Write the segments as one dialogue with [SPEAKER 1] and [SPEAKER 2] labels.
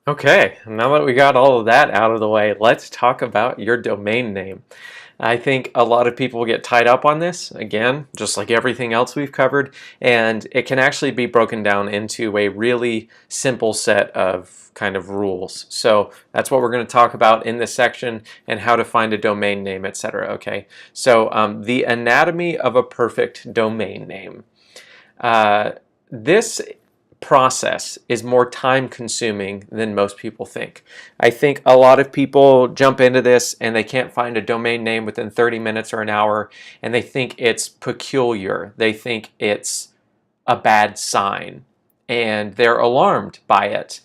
[SPEAKER 1] Okay, now that we got all of that out of the way, let's talk about your domain name. I think a lot of people get tied up on this, again, just like everything else we've covered, and it can actually be broken down into a really simple set of kind of rules. So that's what we're going to talk about in this section and how to find a domain name, etc. Okay, so the anatomy of a perfect domain name. This process is more time consuming than most people think. I think a lot of people jump into this and they can't find a domain name within 30 minutes or an hour, and they think it's peculiar. They think it's a bad sign and they're alarmed by it.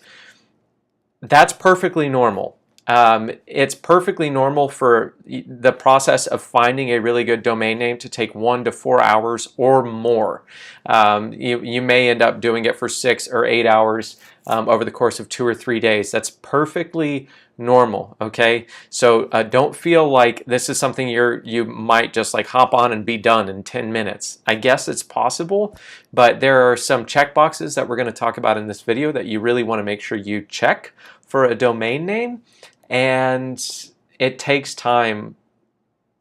[SPEAKER 1] That's perfectly normal. It's perfectly normal for the process of finding a really good domain name to take 1 to 4 hours or more. You may end up doing it for 6 or 8 hours over the course of 2 or 3 days. That's perfectly normal, okay? So don't feel like this is something you might just like hop on and be done in 10 minutes. I guess it's possible, but there are some check boxes that we're going to talk about in this video that you really want to make sure you check for a domain name, and it takes time,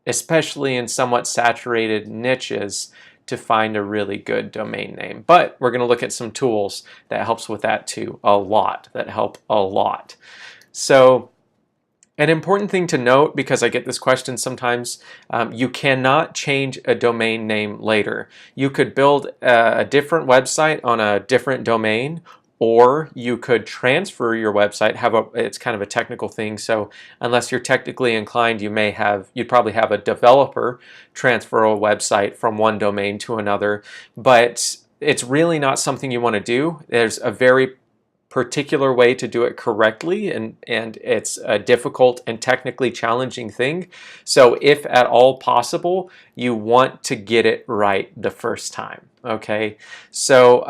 [SPEAKER 1] especially in somewhat saturated niches, to find a really good domain name. But we're going to look at some tools that helps with that too, that help a lot. So an important thing to note, because I get this question sometimes, you cannot change a domain name later. You could build a different website on a different domain, or you could transfer your website. It's kind of a technical thing, so unless you're technically inclined, you'd probably have a developer transfer a website from one domain to another, but it's really not something you want to do. There's a very particular way to do it correctly, and it's a difficult and technically challenging thing. So if at all possible, you want to get it right the first time. Okay, so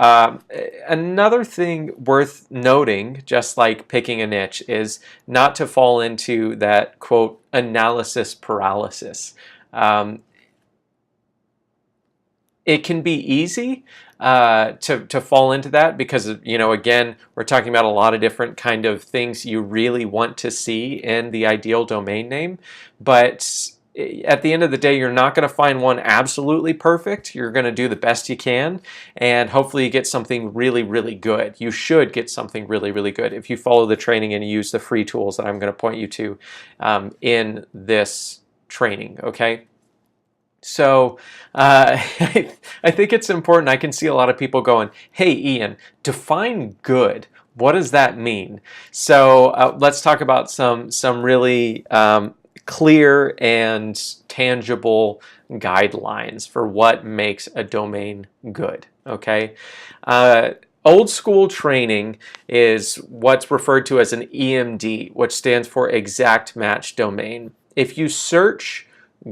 [SPEAKER 1] another thing worth noting, just like picking a niche, is not to fall into that quote analysis paralysis. It can be easy to fall into that because, again, we're talking about a lot of different kind of things you really want to see in the ideal domain name. But at the end of the day, you're not going to find one absolutely perfect. You're going to do the best you can, and hopefully you get something really, really good. You should get something really, really good if you follow the training and use the free tools that I'm going to point you to in this training, okay? So I think it's important. I can see a lot of people going, hey, Ian, define good. What does that mean? So let's talk about some really clear and tangible guidelines for what makes a domain good, okay? Old school training is what's referred to as an EMD, which stands for exact match domain. If you search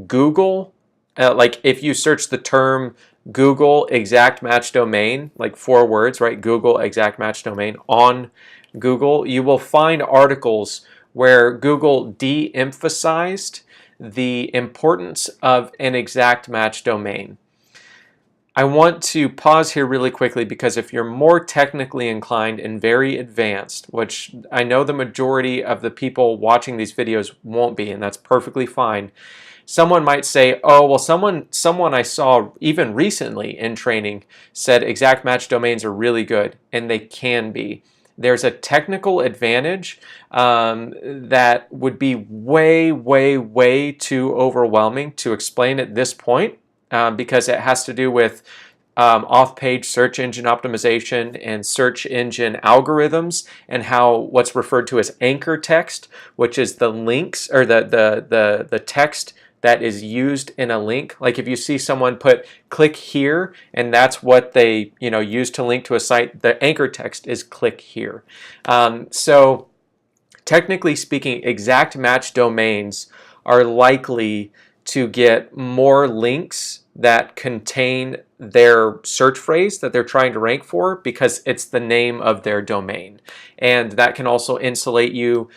[SPEAKER 1] Google, like if you search the term Google exact match domain, like 4 words, right? Google exact match domain on Google, you will find articles where Google de-emphasized the importance of an exact match domain. I want to pause here really quickly because if you're more technically inclined and very advanced, which I know the majority of the people watching these videos won't be, and that's perfectly fine, someone might say, oh, well, someone I saw even recently in training said exact match domains are really good, and they can be. There's a technical advantage that would be way, way, way too overwhelming to explain at this point because it has to do with off-page search engine optimization and search engine algorithms, and how what's referred to as anchor text, which is the links or the text that is used in a link. Like if you see someone put click here and that's what they use to link to a site, the anchor text is click here. So technically speaking, exact match domains are likely to get more links that contain their search phrase that they're trying to rank for because it's the name of their domain. And that can also insulate you,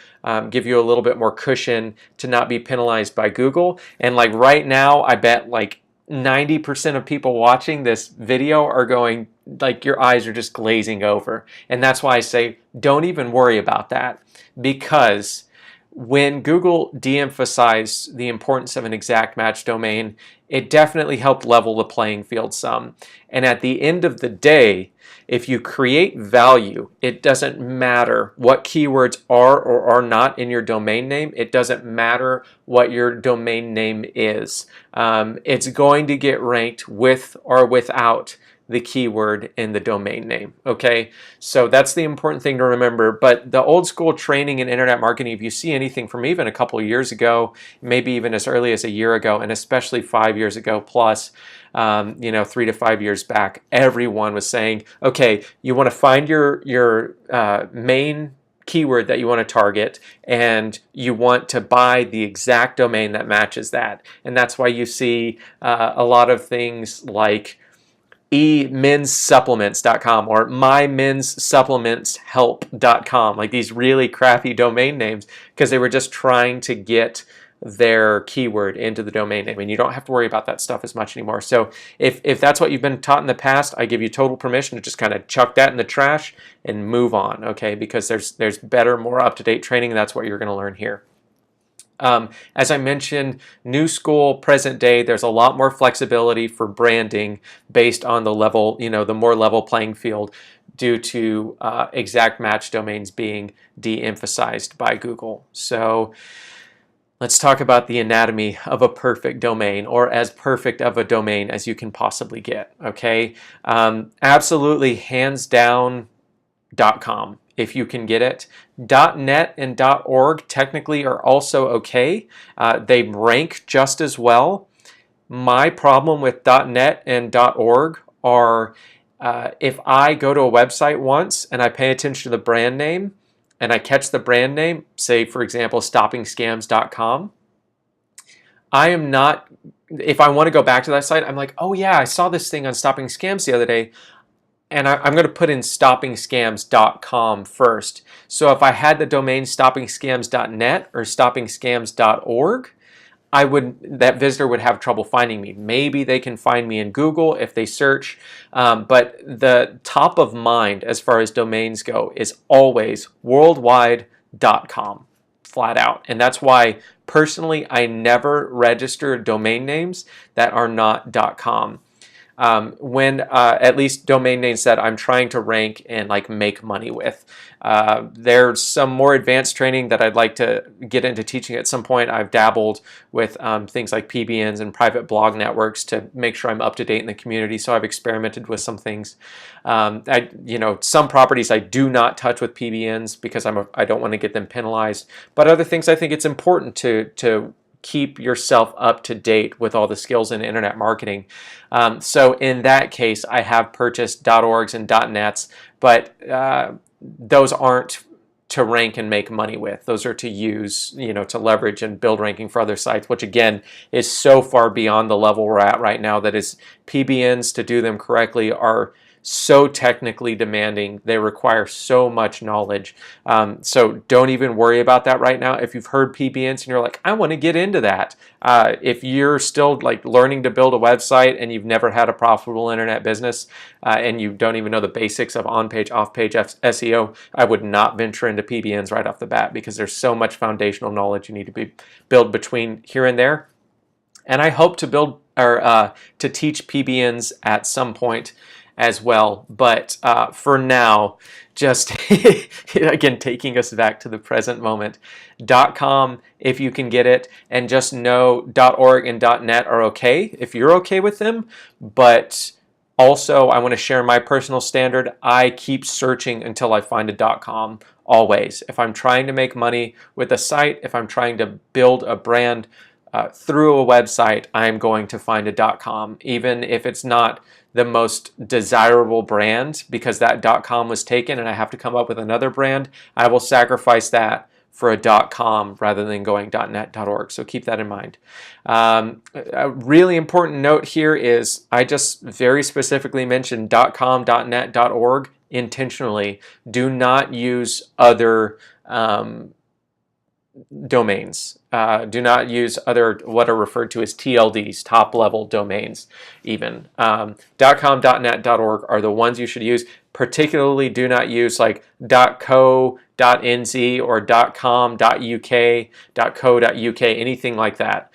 [SPEAKER 1] give you a little bit more cushion to not be penalized by Google. And like right now, I bet like 90% of people watching this video are going, like, your eyes are just glazing over. And that's why I say don't even worry about that, because when Google de-emphasized the importance of an exact match domain, it definitely helped level the playing field some. And at the end of the day, if you create value, it doesn't matter what keywords are or are not in your domain name. It doesn't matter what your domain name is. It's going to get ranked with or without the keyword in the domain name. Okay, so that's the important thing to remember. But the old school training in internet marketing, if you see anything from even a couple of years ago, maybe even as early as a year ago, and especially 5 years ago plus, 3 to 5 years back, everyone was saying, okay, you want to find your main keyword that you want to target, and you want to buy the exact domain that matches that. And that's why you see a lot of things like emenssupplements.com or mymenssupplementshelp.com, like these really crappy domain names, because they were just trying to get their keyword into the domain name, and you don't have to worry about that stuff as much anymore. So if that's what you've been taught in the past, I give you total permission to just kind of chuck that in the trash and move on, okay? Because there's better, more up-to-date training, and that's what you're going to learn here. As I mentioned, new school, present day, there's a lot more flexibility for branding based on the level, the more level playing field, due to exact match domains being de-emphasized by Google. So let's talk about the anatomy of a perfect domain, or as perfect of a domain as you can possibly get, okay? Absolutely, hands down, .com. If you can get it. .net and .org technically are also okay. They rank just as well. My problem with .net and .org are if I go to a website once and I pay attention to the brand name and I catch the brand name, say for example stoppingscams.com, I am not, if I want to go back to that site, I'm like, oh yeah, I saw this thing on Stopping Scams the other day, and I'm going to put in stoppingscams.com first. So if I had the domain stoppingscams.net or stoppingscams.org, that visitor would have trouble finding me. Maybe they can find me in Google if they search, but the top of mind as far as domains go is always worldwide.com, flat out. And that's why personally I never register domain names that are not .com. When at least domain names that I'm trying to rank and like make money with. There's some more advanced training that I'd like to get into teaching at some point. I've dabbled with things like PBNs and private blog networks to make sure I'm up to date in the community. So I've experimented with some things. Some properties I do not touch with PBNs because I don't want to get them penalized. But other things I think it's important to keep yourself up to date with all the skills in internet marketing. So in that case, I have purchased .orgs and .nets, but those aren't to rank and make money with. Those are to use, to leverage and build ranking for other sites, which again is so far beyond the level we're at right now. That is, PBNs, to do them correctly, are so technically demanding. They require so much knowledge. So don't even worry about that right now. If you've heard PBNs and you're like, I want to get into that. If you're still like learning to build a website and you've never had a profitable internet business and you don't even know the basics of on-page, off-page SEO, I would not venture into PBNs right off the bat, because there's so much foundational knowledge you need to build between here and there. And I hope to build or to teach PBNs at some point as well, but for now, just again taking us back to the present moment, .com if you can get it, and just know .org and .net are okay if you're okay with them. But also, I want to share my personal standard. I keep searching until I find a .com always. If I'm trying to make money with a site, if I'm trying to build a brand through a website, I'm going to find a .com, even if it's not the most desirable brand, because that .com was taken and I have to come up with another brand. I will sacrifice that for a .com rather than going .net, .org. So keep that in mind. A really important note here is I just very specifically mentioned .com, .net, .org intentionally. Do not use other domains. Do not use other what are referred to as TLDs, top level domains even. .com, .net, .org are the ones you should use. Particularly do not use like .co, .nz or .com, .uk, .co.uk, anything like that.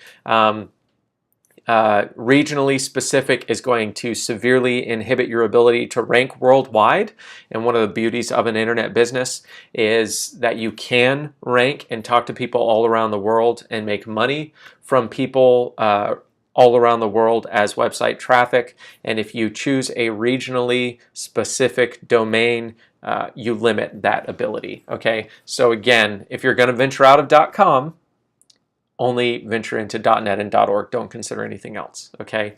[SPEAKER 1] Regionally specific is going to severely inhibit your ability to rank worldwide. And one of the beauties of an internet business is that you can rank and talk to people all around the world and make money from people all around the world as website traffic. And if you choose a regionally specific domain, you limit that ability. Okay, so again, if you're going to venture out of .com, only venture into .net and .org. Don't consider anything else, okay?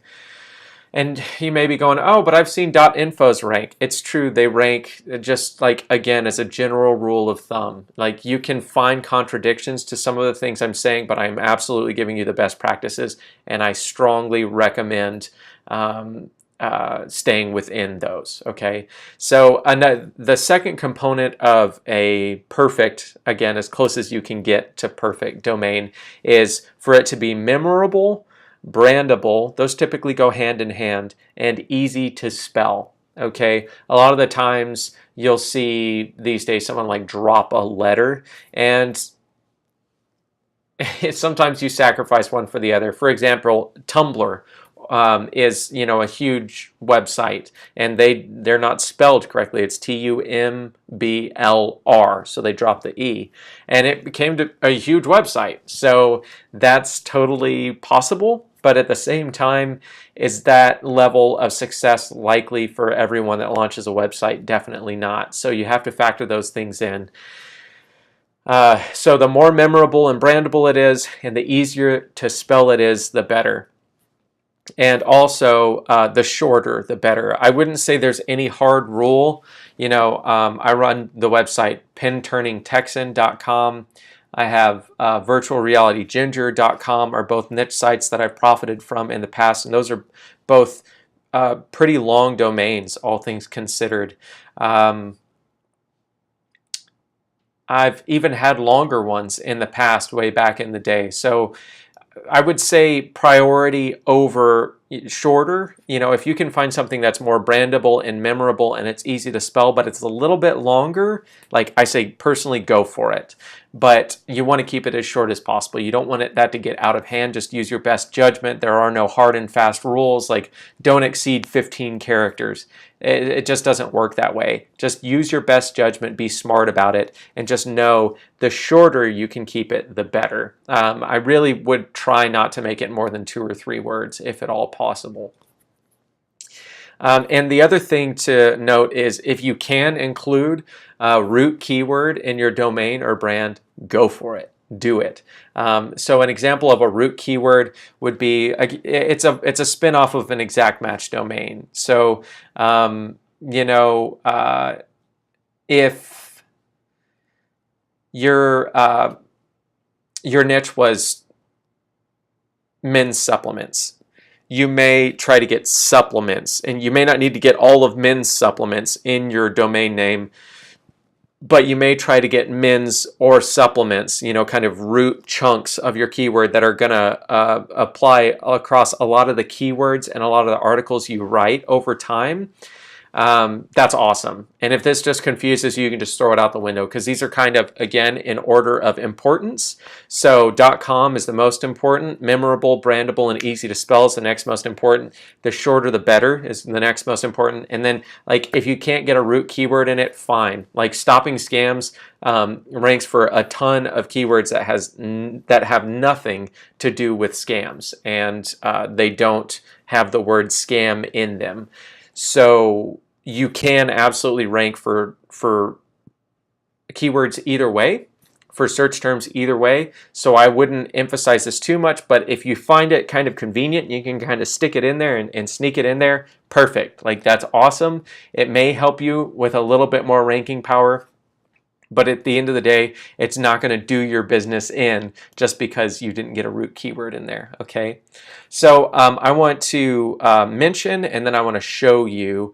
[SPEAKER 1] And you may be going, oh, but I've seen .infos rank. It's true, they rank just like, again, as a general rule of thumb. Like you can find contradictions to some of the things I'm saying, but I'm absolutely giving you the best practices, and I strongly recommend staying within those, okay? So the second component of a perfect, again, as close as you can get to perfect domain, is for it to be memorable, brandable, those typically go hand in hand, and easy to spell, okay? A lot of the times you'll see these days someone like drop a letter, and sometimes you sacrifice one for the other. For example, Tumblr is a huge website, and they're not spelled correctly. It's TUMBLR, so they dropped the E, and it became a huge website. So that's totally possible, but at the same time, is that level of success likely for everyone that launches a website? Definitely not. So you have to factor those things in. So the more memorable and brandable it is, and the easier to spell it is, the better. And also, the shorter, the better. I wouldn't say there's any hard rule. I run the website pinturningtexan.com. I have virtualrealityginger.com are both niche sites that I've profited from in the past, and those are both pretty long domains, all things considered. I've even had longer ones in the past, way back in the day. So I would say priority over shorter. If you can find something that's more brandable and memorable and it's easy to spell, but it's a little bit longer, like I say, personally go for it. But you want to keep it as short as possible. You don't want that to get out of hand. Just use your best judgment. There are no hard and fast rules, like don't exceed 15 characters. It just doesn't work that way. Just use your best judgment, be smart about it, and just know the shorter you can keep it, the better. I really would try not to make it more than 2 or 3 words, if at all possible. And the other thing to note is if you can include a root keyword in your domain or brand, go for it. Do it. So an example of a root keyword would be, it's a spin-off of an exact match domain. So, if your niche was men's supplements, you may try to get supplements, and you may not need to get all of men's supplements in your domain name, but you may try to get men's or supplements, kind of root chunks of your keyword that are going to apply across a lot of the keywords and a lot of the articles you write over time. That's awesome. And if this just confuses you, you can just throw it out the window, because these are kind of, again, in order of importance. So .com is the most important, memorable, brandable, and easy to spell is the next most important. The shorter the better is the next most important. And then, like, if you can't get a root keyword in it, fine. Like stopping scams ranks for a ton of keywords that have nothing to do with scams, and they don't have the word scam in them. So you can absolutely rank for keywords either way, for search terms either way. So I wouldn't emphasize this too much, but if you find it kind of convenient, you can kind of stick it in there and sneak it in there, perfect. Like, that's awesome. It may help you with a little bit more ranking power. But at the end of the day, it's not going to do your business in just because you didn't get a root keyword in there, okay? So I want to mention, and then I want to show you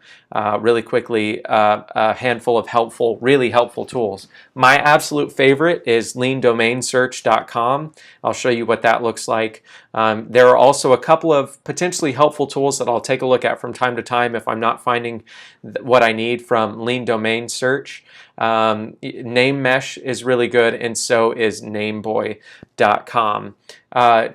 [SPEAKER 1] really quickly a handful of helpful, really helpful tools. My absolute favorite is leandomainsearch.com. I'll show you what that looks like. There are also a couple of potentially helpful tools that I'll take a look at from time to time if I'm not finding what I need from Lean Domain Search. Name Mesh is really good, and so is nameboy.com.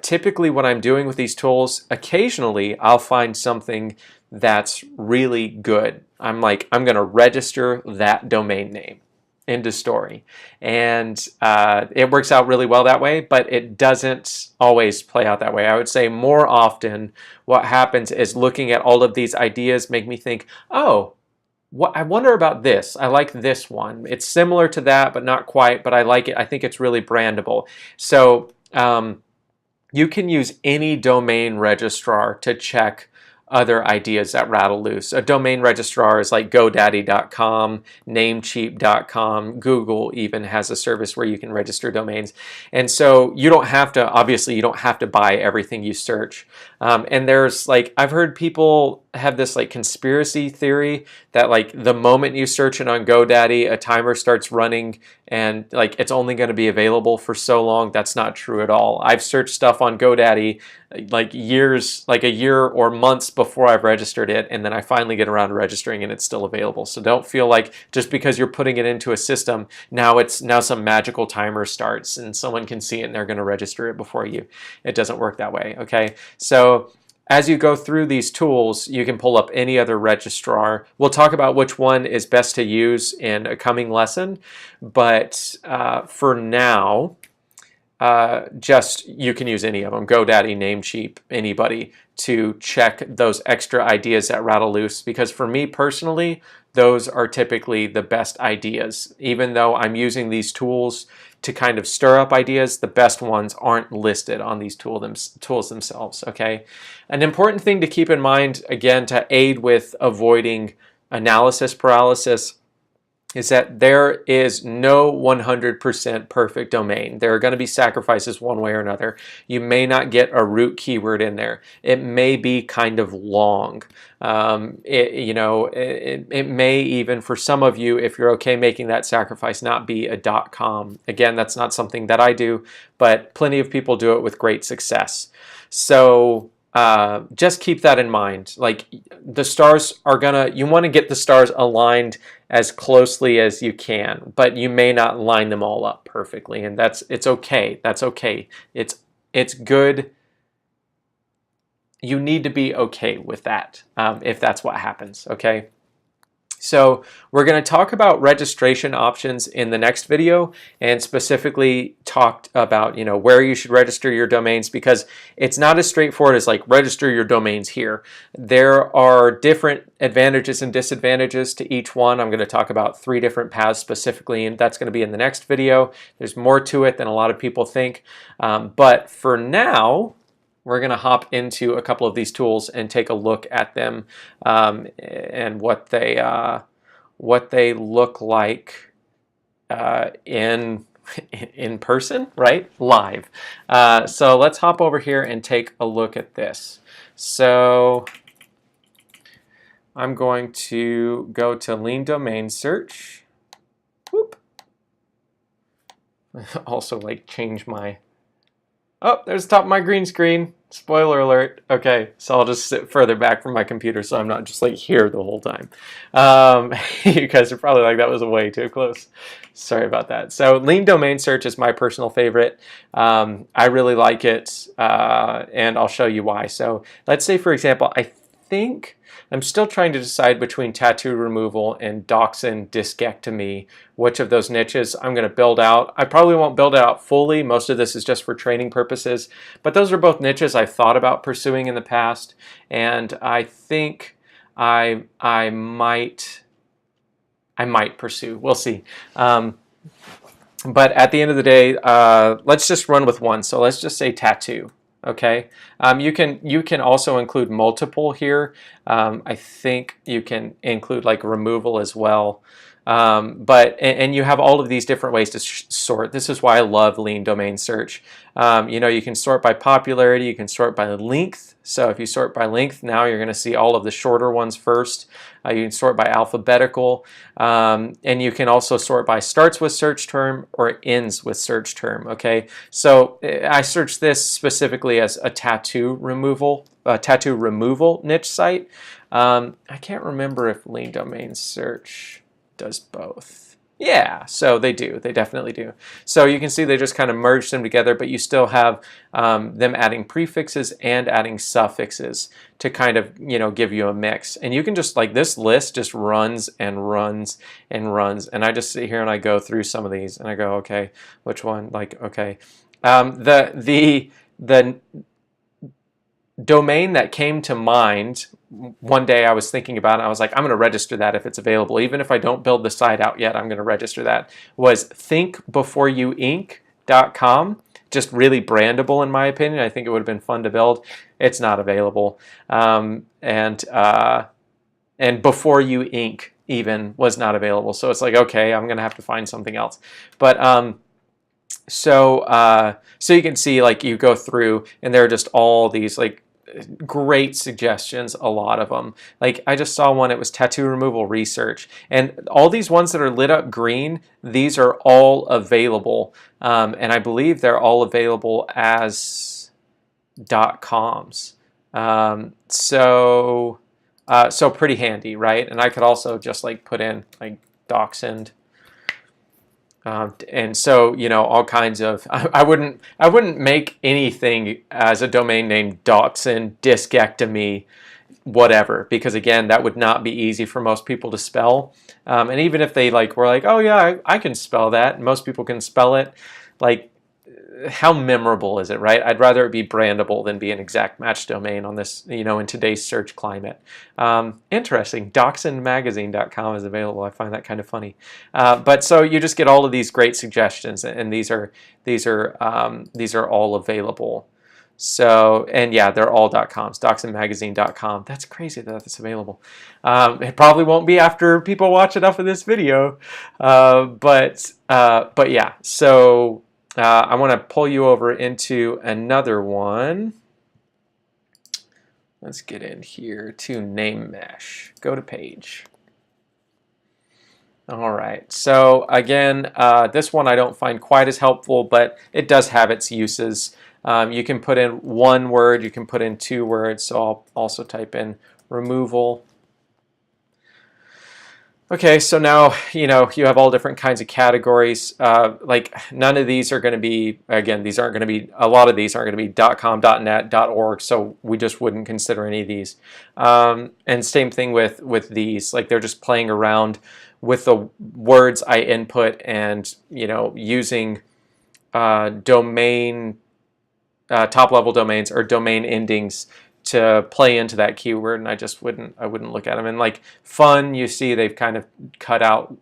[SPEAKER 1] Typically what I'm doing with these tools, occasionally I'll find something that's really good. I'm like, I'm going to register that domain name. End of story. And it works out really well that way, but it doesn't always play out that way. I would say more often what happens is looking at all of these ideas make me think, oh, I wonder about this. I like this one. It's similar to that, but not quite, but I like it. I think it's really brandable. So you can use any domain registrar to check other ideas that rattle loose. A domain registrar is like GoDaddy.com, Namecheap.com. Google even has a service where you can register domains. And so you don't have to, obviously, you don't have to buy everything you search. And there's like, I've heard people have this like conspiracy theory that like the moment you search it on GoDaddy, a timer starts running and like it's only going to be available for so long. That's not true at all. I've searched stuff on GoDaddy like years, like a year or months before I've registered it, and then I finally get around to registering and it's still available. So don't feel like just because you're putting it into a system, now some magical timer starts and someone can see it and they're going to register it before you. It doesn't work that way, okay? So as you go through these tools, you can pull up any other registrar. We'll talk about which one is best to use in a coming lesson, but for now, just you can use any of them. GoDaddy, Namecheap, anybody, to check those extra ideas that rattle loose, because for me personally, those are typically the best ideas. Even though I'm using these tools to kind of stir up ideas, the best ones aren't listed on these tools themselves, okay? An important thing to keep in mind, again, to aid with avoiding analysis paralysis, is that there is no 100% perfect domain. There are going to be sacrifices one way or another. You may not get a root keyword in there. It may be kind of long. It may even, for some of you, if you're okay making that sacrifice, not be a .com. Again, that's not something that I do, but plenty of people do it with great success. So just keep that in mind. Like the stars are you want to get the stars aligned as closely as you can, but you may not line them all up perfectly, and it's okay. That's okay. It's good. You need to be okay with that if that's what happens, okay? So we're going to talk about registration options in the next video, and specifically talked about where you should register your domains, because it's not as straightforward as like register your domains here. There are different advantages and disadvantages to each one. I'm going to talk about 3 different paths specifically, and that's going to be in the next video. There's more to it than a lot of people think, but for now, we're going to hop into a couple of these tools and take a look at them and what they look like in person, right? Live. So let's hop over here and take a look at this. So I'm going to go to Lean Domain Search. Whoop. Also, like, change my... Oh, there's the top of my green screen. Spoiler alert. Okay, so I'll just sit further back from my computer so I'm not just like here the whole time. You guys are probably like, that was way too close. Sorry about that. So Lean Domain Search is my personal favorite. I really like it, and I'll show you why. So let's say, for example, I think I'm still trying to decide between tattoo removal and dachshund discectomy, which of those niches I'm going to build out. I probably won't build it out fully. Most of this is just for training purposes, but those are both niches I've thought about pursuing in the past, and I think I might pursue. We'll see. But at the end of the day, let's just run with one. So let's just say tattoo. Okay, you can also include multiple here. I think you can include like removal as well. And you have all of these different ways to sort. This is why I love lean domain search. You can sort by popularity, you can sort by length. So if you sort by length, now you're going to see all of the shorter ones first. You can sort by alphabetical, and you can also sort by starts with search term or ends with search term. Okay, so I searched this specifically as a tattoo removal niche site. I can't remember if lean domain search does both. Yeah, so they do. They definitely do. So you can see they just kind of merged them together, but you still have them adding prefixes and adding suffixes to kind of, give you a mix. And you can just, like, this list just runs and runs and runs. And I just sit here and I go through some of these and I go, okay, which one? Like, okay. The domain that came to mind one day I was thinking about it, I was like, I'm going to register that if it's available. Even if I don't build the site out yet, I'm going to register that. Was thinkbeforeyouink.com. Just really brandable in my opinion. I think it would have been fun to build. It's not available. And Before You Inc. even was not available. So it's like, okay, I'm going to have to find something else. But so you can see, like, you go through and there are just all these, like, great suggestions, a lot of them. Like, I just saw one, it was tattoo removal research, and all these ones that are lit up green, these are all available, and I believe they're all available as .coms. So pretty handy, right? And I could also just, like, put in, like, Dachshund. And so, all kinds of, I wouldn't make anything as a domain name Dachshund, discectomy, whatever, because again, that would not be easy for most people to spell. And even if they were like, oh yeah, I can spell that, and most people can spell it, like, how memorable is it, right? I'd rather it be brandable than be an exact match domain on this, in today's search climate. Interesting. Dachshundmagazine.com is available. I find that kind of funny. But so you just get all of these great suggestions, and these are all available. So, and yeah, they're all .coms. Dachshundmagazine.com. That's crazy that that's available. It probably won't be after people watch enough of this video, but yeah. So. I want to pull you over into another one. Let's get in here to name mesh. Go to page. All right. So again, this one I don't find quite as helpful, but it does have its uses. You can put in one word. You can put in two words. So I'll also type in removal. Okay, so now, you have all different kinds of categories. Like, none of these are going to be, again, these aren't going to be, a lot of these aren't going to be .com, .net, .org, so we just wouldn't consider any of these. And same thing with these, like, they're just playing around with the words I input and, using domain, top-level domains or domain endings to play into that keyword, and I wouldn't look at them. And like fun, you see they've kind of cut out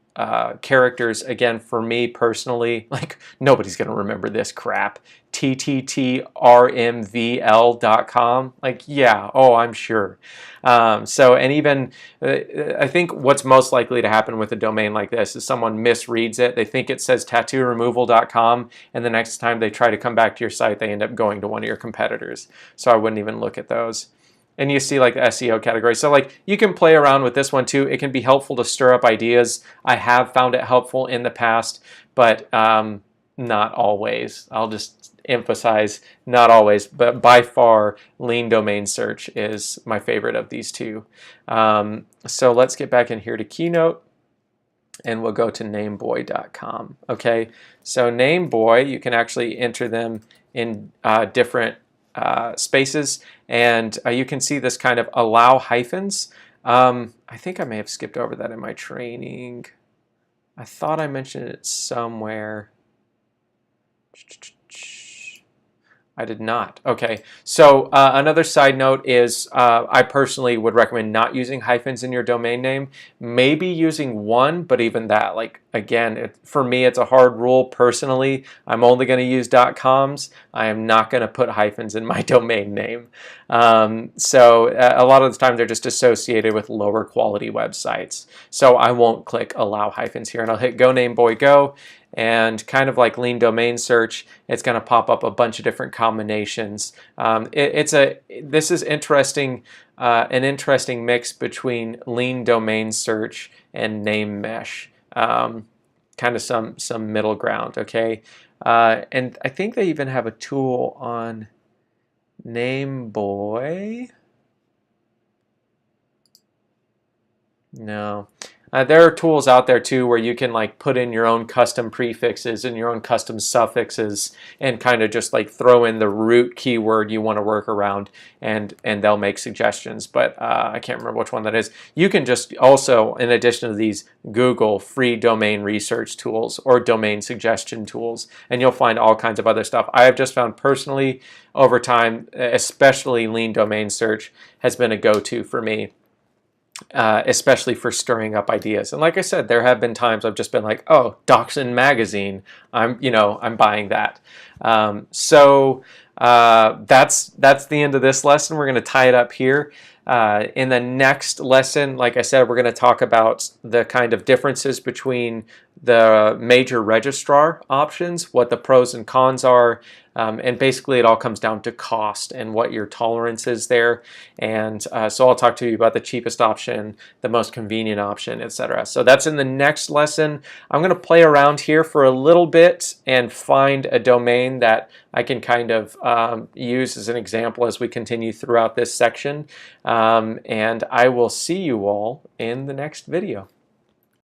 [SPEAKER 1] characters. Again, for me personally, like, nobody's gonna remember this crap. TTTRMVL.com. Like, yeah, oh, I'm sure. And even I think what's most likely to happen with a domain like this is someone misreads it. They think it says tattooremoval.com, and the next time they try to come back to your site, they end up going to one of your competitors. So I wouldn't even look at those. And you see, like, the SEO category. So, like, you can play around with this one too. It can be helpful to stir up ideas. I have found it helpful in the past, but not always. I'll just emphasize not always, but by far lean domain search is my favorite of these two. So let's get back in here to Keynote, and we'll go to nameboy.com. Okay, so Nameboy, you can actually enter them in different spaces, and you can see this kind of allow hyphens. I think I may have skipped over that in my training. I thought I mentioned it somewhere. I did not. Okay, so another side note is I personally would recommend not using hyphens in your domain name. Maybe using one, but even that, like, again, for me, it's a hard rule personally. I'm only going to use .coms. I am not going to put hyphens in my domain name. So a lot of the time they're just associated with lower quality websites. So I won't click allow hyphens here, and I'll hit go name boy go. And kind of like lean domain search, it's going to pop up a bunch of different combinations. This is interesting, an interesting mix between lean domain search and name mesh. Kind of some middle ground, okay? And I think they even have a tool on Nameboy. No. There are tools out there too where you can like put in your own custom prefixes and your own custom suffixes and kind of just like throw in the root keyword you want to work around, and they'll make suggestions. But I can't remember which one that is. You can just also, in addition to these, Google free domain research tools or domain suggestion tools, and you'll find all kinds of other stuff. I have just found personally over time, especially lean domain search has been a go-to for me. Especially for stirring up ideas. And like I said, there have been times I've just been like, oh, Dachshund magazine, I'm buying that. So that's the end of this lesson. We're going to tie it up here. In the next lesson, like I said, we're going to talk about the kind of differences between the major registrar options, what the pros and cons are, and basically it all comes down to cost and what your tolerance is there. And so I'll talk to you about the cheapest option, the most convenient option, etc. So that's in the next lesson. I'm going to play around here for a little bit and find a domain that I can kind of use as an example as we continue throughout this section. And I will see you all in the next video.